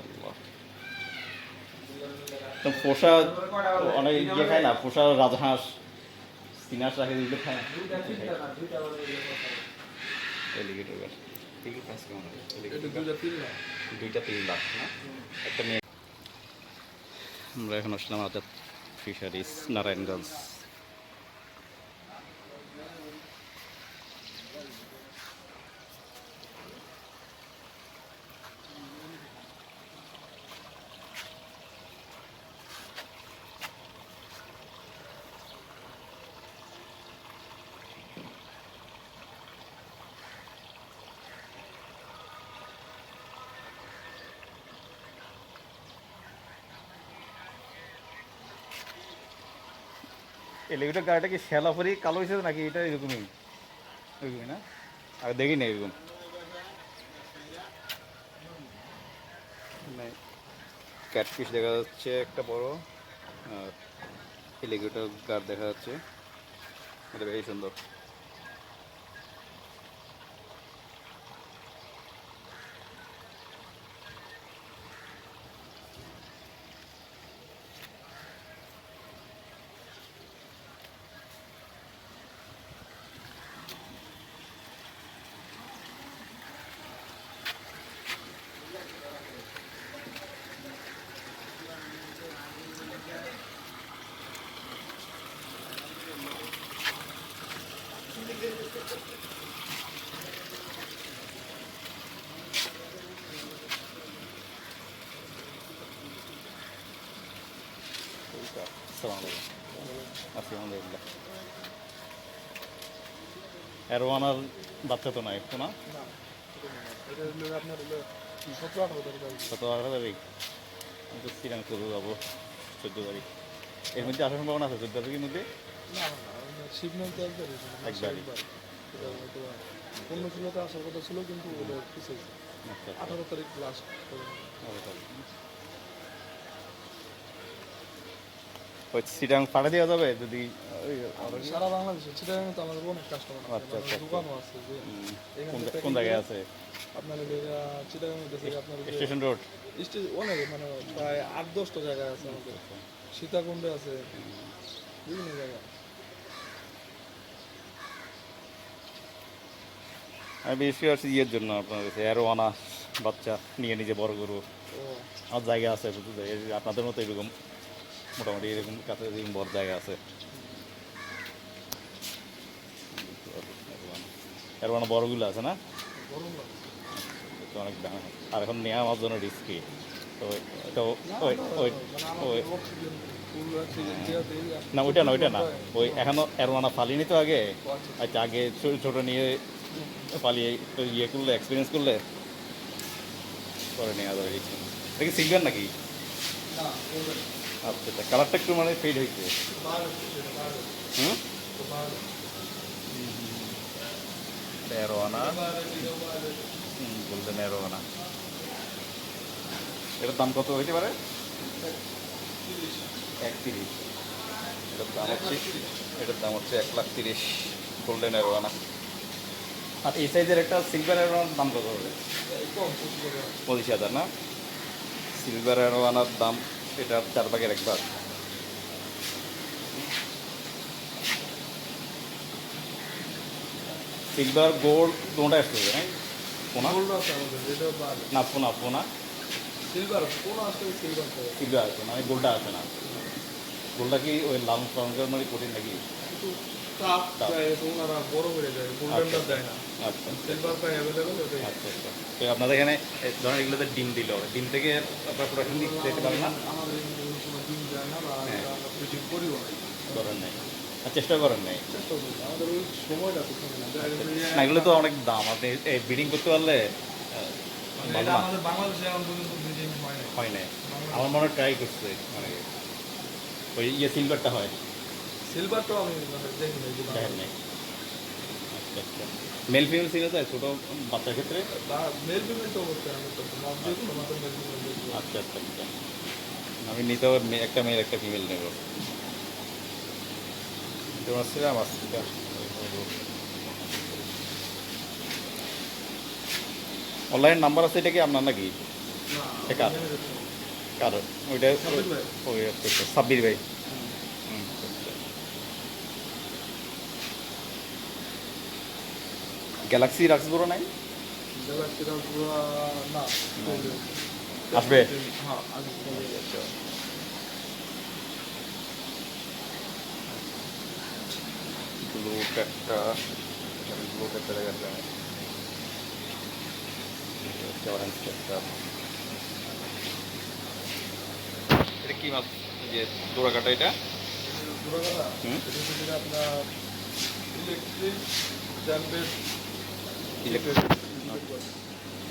মাশাআল্লাহ। তো পোষা অনেক ইয়ে খায় না, পোষা রাজহাঁস সিনাস রাখে দিলে খায় না। এলিগেটর গাছ এগুলো প্রাইস কেমন হবে? দুইটা 3 লাখ না? একটা নিয়ে আমরা এখন আসলাম আজাদ ফিশারিজ নারায়ণগঞ্জ। এলিগেটর গাড়িটা কি শ্যালাফারি কালো হয়েছে নাকি এটা এরকমই? এরকমই না? আর দেখি না এরকম মানে ক্যাটফিশ দেখা যাচ্ছে একটা বড়, আর এলিগেটর গার্ড দেখা যাচ্ছে, এটা বেশ সুন্দর। আলহামদুলিল্লাহ। অ্যারোয়ানার বাচ্চা তো নাই একটু না? 17-18 তারিখ আমি তো শ্রীরামপুর যাবো 14 তারিখ। এর মধ্যে আসার সম্ভাবনা আছে 14 তারিখের মধ্যে? একবারই পনেরো ষোলোতে আসার কথা ছিল কিন্তু ওটা পিছিয়েছে। 18 তারিখ লাস্ট। ওই শ্রীরাম পাঠা দেওয়া যাবে যদি সারা বাংলাদেশে চিটাগাং তো আমাদের অনেক কাস্টমার আচ্ছা আছে, দোকানও আছে যে কোন জায়গায় আছে? আপনার চিটাগাং আপনার স্টেশন রোড অনেক মানে প্রায় 8-10টা জায়গায় আছে আমাদের, সীতাকুণ্ডে আছে, বিভিন্ন জায়গায়। আমি বিশেষ করে আসছি ইয়ের জন্য আপনার কাছে অ্যারোয়ানা বাচ্চা নিয়ে নিজে বড় করবো। আমার জায়গা আছে বুঝতে, আপনাদের মতো এরকম মোটামুটি এরকম কাছে এরকম বড় জায়গা আছে। অ্যারোয়ানা বড়গুলো আছে না? তো অনেক দাম, আর এখন নেওয়া আমার জন্য রিস্কি। তো এটা ওই ওই ওই না ওইটা না, ওইটা না, ওই এখনও অ্যারোয়ানা ফালিনি তো আগে। আচ্ছা আগে ছোটো ছোটো নিয়ে পালিয়ে একটু ইয়ে করলে এক্সপিরিয়েন্স করলে পরে নেওয়া যাবে। এটা কি সিলভার নাকি? আচ্ছা আচ্ছা, কালারটা একটু মানে ফেড হয়েছে। হুম, অ্যারোয়ানা গোল্ডেন অ্যারোয়ানা, এটার দাম কত হইতে পারে? 130। এটার দাম হচ্ছে 1,30,000 গোল্ডেন অ্যারোয়ানা। আর এই সাইজের একটা সিলভার অ্যারোয়ানার দাম কত হবে? 25,000 না? সিলভার অ্যারোয়ানার দাম এটা 4 ভাগের 1 ভাগ। সিলভার গোল্ড দুটোটা আসতে হবে না? পোনা না, পোনা পোনা সিলভার কোন আসলে সিলভার সিলভার আছে না, গোল্ডটা আছে না? গোল্ডটা কি ওই লাল রঙের মানে কঠিন নাকি? কাপ যায় তো ওনারা বড় হয়ে যায়, গোল্ডেনটা দেয় না। আচ্ছা সিলভারটা অ্যাভেলেবেল ওটাই। আচ্ছা আচ্ছা। তো আপনাদের এখানে ধরেন এগুলোতে ডিম দিল, ডিম থেকে আপনার প্রোডাকশন দিতে পারেন না? আমাদের এখানে কোনো ডিম যায় না বা আমরা প্রচুর করিও না। করেন নাই আর চেষ্টা করেন নাই? চেষ্টা করি, আমাদের ওই সময়টা তো থাকে না। না এগুলো তো অনেক দাম, আপনি এই ব্রিডিং করতে পারলে ভালো না। আমাদের বাংলাদেশে এখন পর্যন্ত ব্রিডিং হয় না। হয় নাই, আমার মনে হয় ট্রাই করছে মানে ওই ইয়ে সিলভারটা হয়। সিলভারটাও আমি দেখি না যে দেখেন নাই? আচ্ছা আচ্ছা। মেল ফিমেল ছিল যায় ছোটো বাচ্চার ক্ষেত্রে? মেল ফিমেল তো অবশ্যই আমি তো যে কোনো মাত্র মেল ফিমেল দেখবো। আচ্ছা আচ্ছা আচ্ছা, আমি নিতে হবে একটা মেল একটা ফিমেল নেব। আসছিলাম আজকে অনলাইন নাম্বার আছে, এটা কি আপনার নাকি? না কার কার ওইটা ওই আচ্ছা আচ্ছা, সাব্বির ভাই। আচ্ছা, আচ্ছা। গ্যালাক্সি রাক্স বড় নাই গ্যালাক্সি রাজগুলা না আসবে? হ্যাঁ আসবে। ব্লু একটা ব্লু একটা দেখা যায়, অরেঞ্জ একটা। এটা কি মাছ যে দোড়া কাটা এটা? দুরাগলা হুম, এটা হচ্ছে যে আপনার ইলেকট্রিক জ্যাম্পের ইলেকট্রিক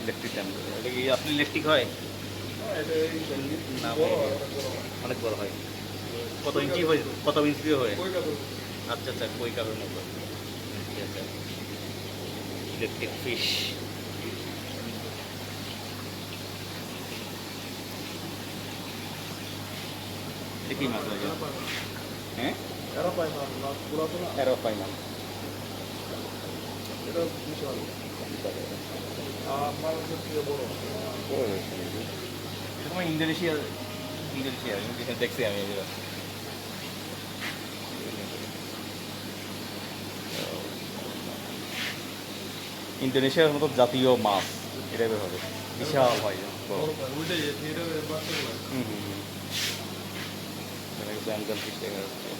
ইলেকট্রিক ট্যাম্প। এটা কি আপনি ইলেকট্রিক হয়? এটা এই না বড় ভাই, এটা বড় অনেক বড় হয়। কত ইঞ্চি হয়, কত ইঞ্চি হয়? কই কাটো আচ্ছা আচ্ছা, কই কাপের মতো। আচ্ছা আচ্ছা, ইলেকট্রিক ফিশ। এটা কি মাছ লাগে? হ্যাঁ, এরা পায় না মাছ পুরাতো না এরও পাই না। এটা বিশাল আর মানুষের থেকে বড় তোমার ইন্দোনেশিয়া, ইন্দোনেশিয়া যেখানে দেখছি আমি এগুলো। ইন্দোনেশিয়ার মতো জাতীয় মাছ এটা হবে, বিশাল হয় বড়। বড় পায় ওইটাই এটা বাচ্চাগুলো হুম হুম হুম। বেঙ্গল ফিশ দেখা যাচ্ছে।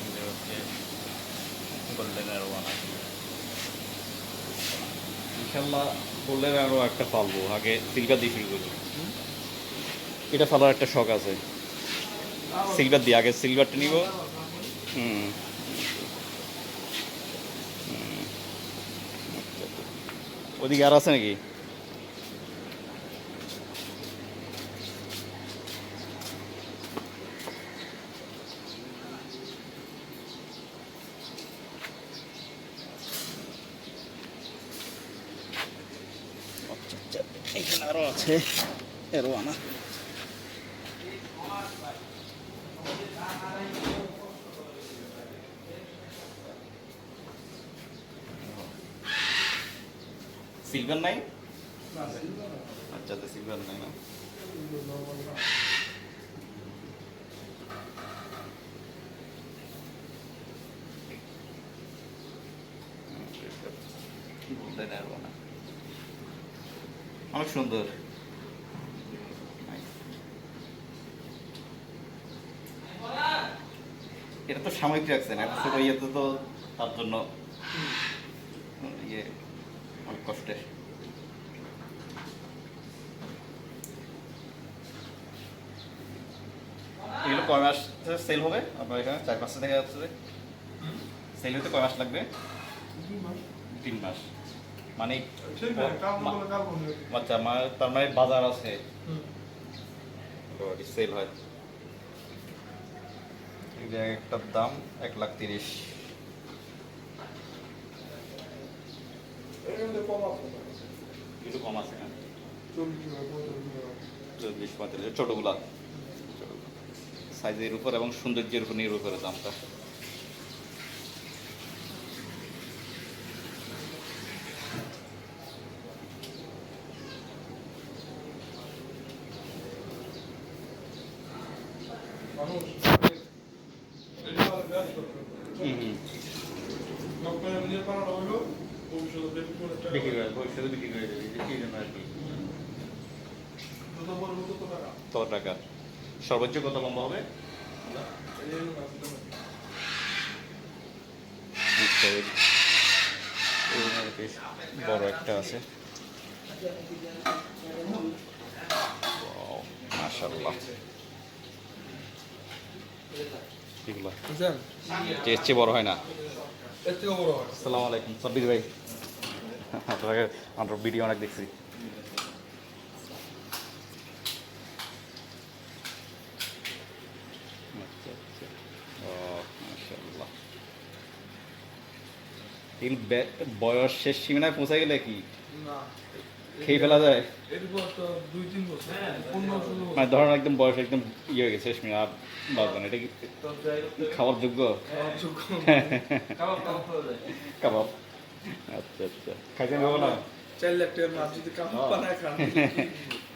এটা হচ্ছে গোল্ডেন অ্যারোয়ানা। ইনশাল্লাহ গোল্ডেন আরও একটা পালবো, আগে সিলভার দিয়ে শুরু করবো। এটা ফালার একটা শখ আছে, সিলভার দিয়ে আগে সিলভারটা নিব। হুম হুম। আচ্ছা, আচ্ছা। ওদিকে আর আছে নাকি? আচ্ছা আচ্ছা, এখানে আরও আছে অ্যারোয়ানা। সিলভার নাই? আচ্ছা আচ্ছা, সিলভার নাই না। গোল্ডেন অ্যারোয়ানা অনেক সুন্দর। এটা তো সাময়িক রাখছেন, একটা ছোট ইয়েতে তো তার জন্য ইয়ে অনেক কষ্টের। এগুলো কয় মাস সেল হবে আপনার এখানে? 4-5 দেখা যাচ্ছে যে সেল হতে কয় মাস লাগবে? 3 মাস মানে? ঠিক না কার্বন কার্বন আচ্ছা, আমার তার মানে বাজার আছে, সেল হয়। এই যে একটার দাম 1,30,000। এর মধ্যে কম আছে কিছু কম আছে না? 40 40-45 ছোটোগুলা সাইজের উপর এবং সৌন্দর্যের উপর নির্ভর করে দামটা। মানুষ হুম হুম, ডক্টরের নিজের বানানো হলো ভবিষ্যতে বেশি করে টাকা বিক্রি করে ভবিষ্যতে বিক্রি করে দেবে, যে কি জন্য আর কি। যত বড় তত টাকা কত টাকা? সর্বোচ্চ কত লম্বা হবে? এই জন্য আসলে আচ্ছা, বেশ বড় একটা আছে। মাশাআল্লাহ, এগুলো বুঝছেন এর চেয়ে বড় হয় না? এর থেকে বড় হয় আসসালামু আলাইকুম সাব্বির ভাই, আপনাকে আমরা ভিডিও অনেক দেখছি। আচ্ছা আচ্ছা, ও মাশাআল্লাহ। এগুলো বয়স শেষ সীমানায় পৌঁছে গেলে কি না খেয়ে ফেলা যায়? এরপর তো 2-3 বছর পূর্ণ শুরু মানে ধরুন একদম বয়স একদম ইয়ে হয়ে গেছে শেষ সীমানা আর বাঁচবে না, এটা কি খাওয়ার যোগ্য? কাবাব, আচ্ছা আচ্ছা, খাইছেন কখনো? 4 লাখ টাকার মাছ যদি কাবাব বানায় খান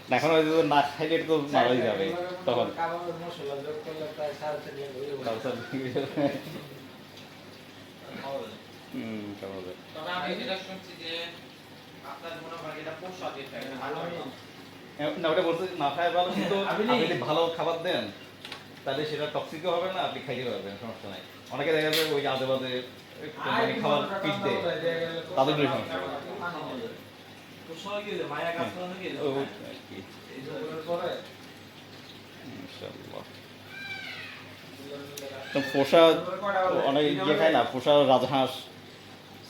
না, এখন হয়তো না খাইলে এটা তো মারাই যাবে তখন। কাবাবের মশলা যোগ করলে প্রায় 4.5 লাখ হয়ে যাবে। কাবাবে। তবে আমি যেটা শুনছি যে আপনার মনে হয় এটা পোষা দিয়ে খায় না ভালো হয় না। না, ওটা বলতে না খায় ভালো, কিন্তু আপনি আপনি যদি ভালো খাবার দেন তাহলে সেটা টক্সিকও হবে না, আপনি খাইতে পারবেন, সমস্যা নাই। অনেকে দেখা যায় ওই আজে বাজে কোম্পানি খাবার পিট দেয়, তাদের কোনো সমস্যা নেই। পোষা হয়ে গেলে মায়া কাজ করা হয়ে গেলে ও আর কি, এই জন্য পরে ইনশাআল্লাহ। তো পোষা অনেক ইয়ে খায় না, পোষা রাজহাঁস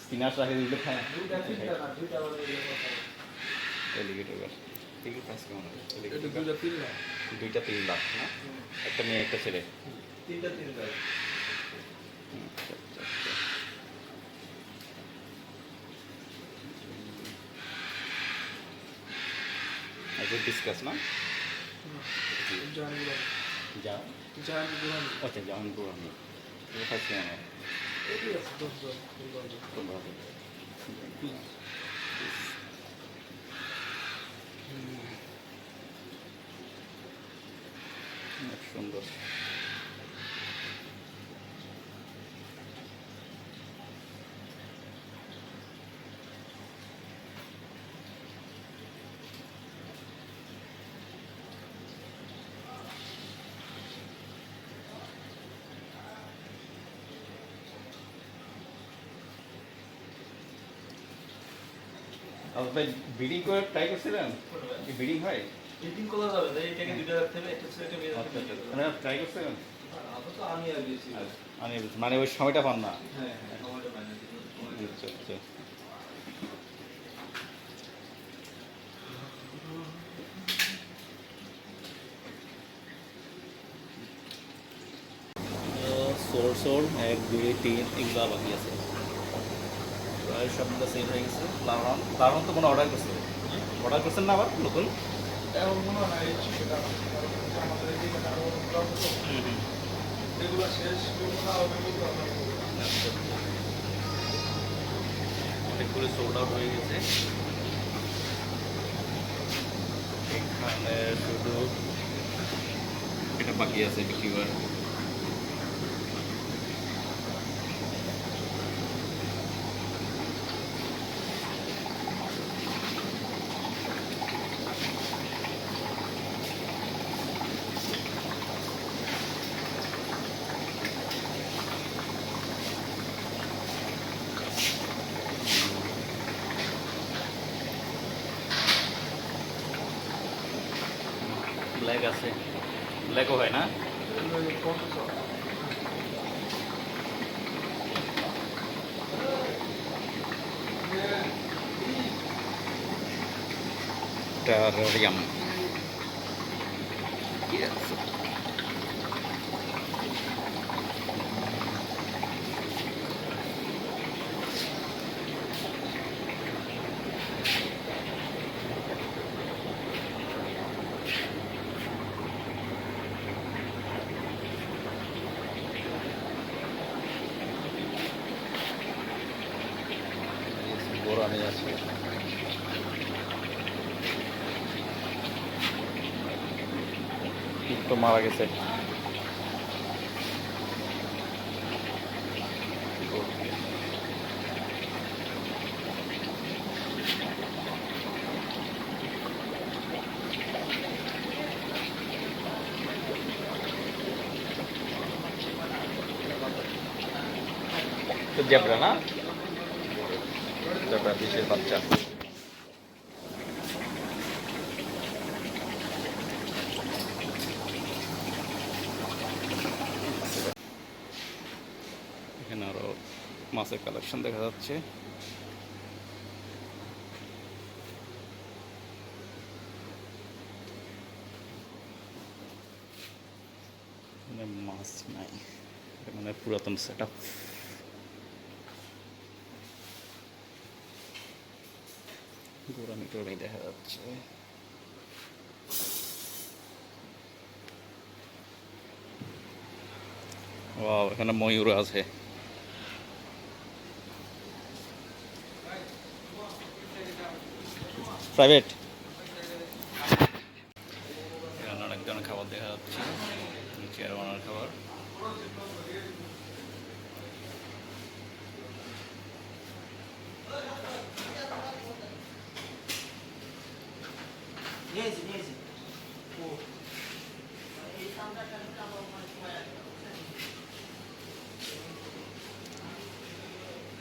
সিনাস রাখে দিলে খায় না। দুইটা তিনটা না দুইটা বলে এলিগেটর এগুলো প্রাইস কেমন হবে? এটা 2-3 লাখ। দুইটা 3 লাখ না, একটা মেয়ে একটা ছেলে। তিনটা আচ্ছা, আচ্ছা, আচ্ছা। আচ্ছা, ডিসকাস না জাহাঙ্গীর যা, জাহাঙ্গীর আচ্ছা জাহানপুর আমি ফার্স্ট কেমন হবে? এটি আছে 10 জন 15 জন। 15,000। অনেক সুন্দর। ভাই ব্রিডিং করে ট্রাই করছিলেন? ব্রিডিং হয়? এডিটিং করা যাবে না এটাকে দুইটা রাখতে হবে একটা ছেলেকে মেয়ে আচ্ছা রাখতে আচ্ছা, হবে মানে ট্রাই করছিলেন? আপাতত আমি আর গেছি মানে মানে ওই সময়টা পান না? হ্যাঁ হ্যাঁ সময়টা পাই না সময়টা আচ্ছা আচ্ছা। সোর 1 2 3 এগুলো বাকি আছে, প্রায় সবগুলো সেল হয়ে গেছে। লারন তো কোনো অর্ডার করছেন না আবার নতুন? এখন মনে হয় এই সেটা আমাদের এদিকে আরো এগুলো শেষ করতে হবে বলতে হবে। আচ্ছা, আচ্ছা। অনেকগুলো সোল্ড আউট হয়ে গেছে। এখানে শুধু এটা বাকি আছে বিক্রি করার। ব্ল্যাক আছে, ব্ল্যাকও হয় না? টেরারিয়াম। Yes. বোরানি আছে। তো মারা গেছে। তো জেব্রা না, জেব্রা দেশের বাচ্চা। এখানে আরো মাছের কালেকশন দেখা যাচ্ছে। এখানে মাছ নাই, এটা মানে পুরাতন সেট আপ। গোড়ামি টোড়ামি দেখা যাচ্ছে। ওয়াও, এখানে ময়ূর আছে। প্রাইভেট এখানে অনেক ধরনের খাবার দেখা যাচ্ছে, চেয়ার বানার খাবার।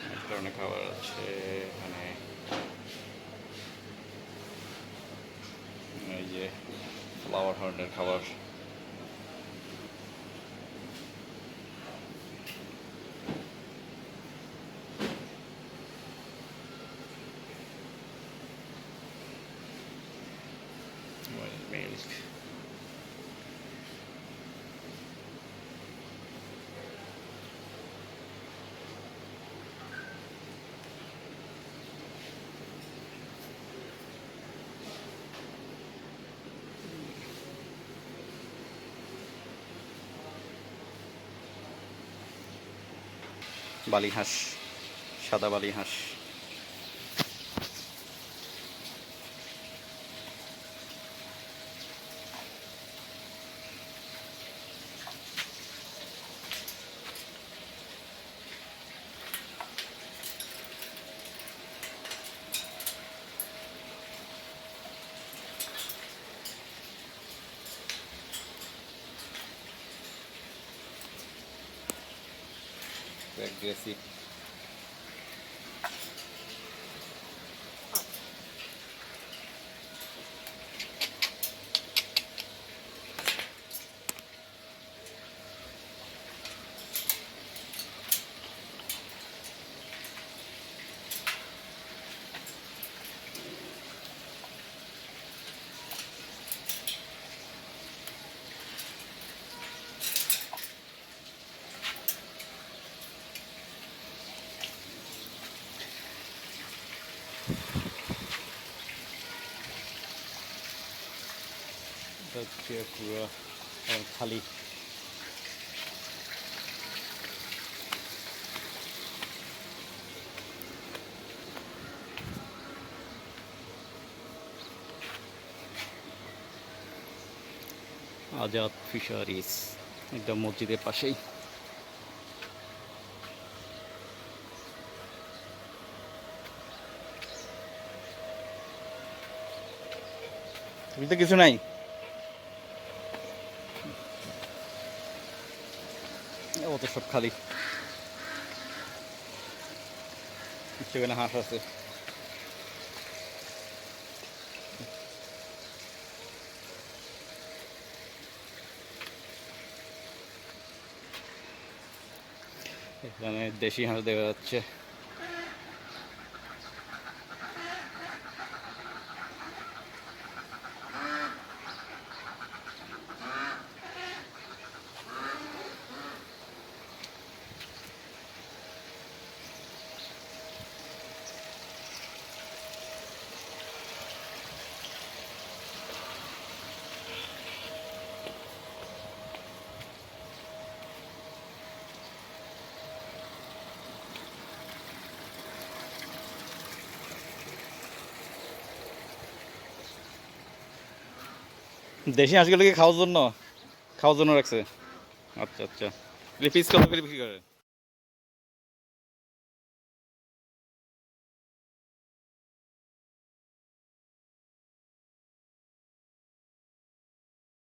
অনেক ধরনের খাবার আছে এখানে। এই যে ফ্লাওয়ার ধরনের খাবার। মিল্ক, বালি হাঁস, সাদা বালি হাঁস। অ্যাগ্রেসিভ। হচ্ছে পুরো খালি। আজাদ ফিশারিজ, একদম মসজিদের পাশেই। কিছু নাই, অত সব খালি। সেখানে হাঁস আছে। এখানে দেশি হাঁস দেখা যাচ্ছে। দেশি হাঁসগুলোকে খাওয়ার জন্য রাখছে। আচ্ছা আচ্ছা, পিস কত করে বিক্রি করে?